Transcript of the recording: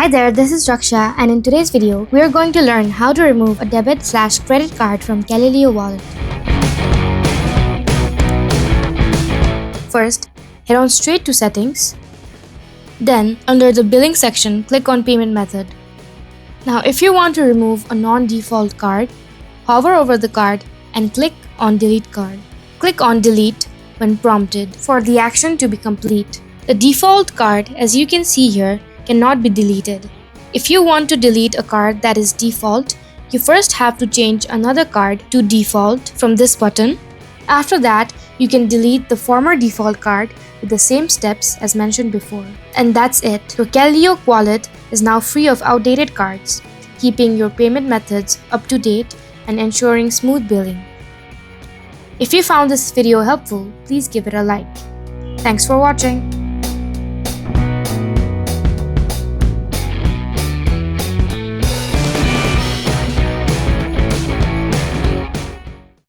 Hi there, this is Raksha, and in today's video, we are going to learn how to remove a debit/credit card from Calilio Wallet. First, head on straight to Settings. Then, under the Billing section, click on Payment Method. Now, if you want to remove a non-default card, hover over the card and click on Delete Card. Click on Delete when prompted for the action to be complete. The default card, as you can see here, cannot be deleted. If you want to delete a card that is default, you first have to change another card to default from this button. After that, you can delete the former default card with the same steps as mentioned before. And that's it. Your Calilio wallet is now free of outdated cards, keeping your payment methods up to date and ensuring smooth billing. If you found this video helpful, please give it a like. Thanks for watching.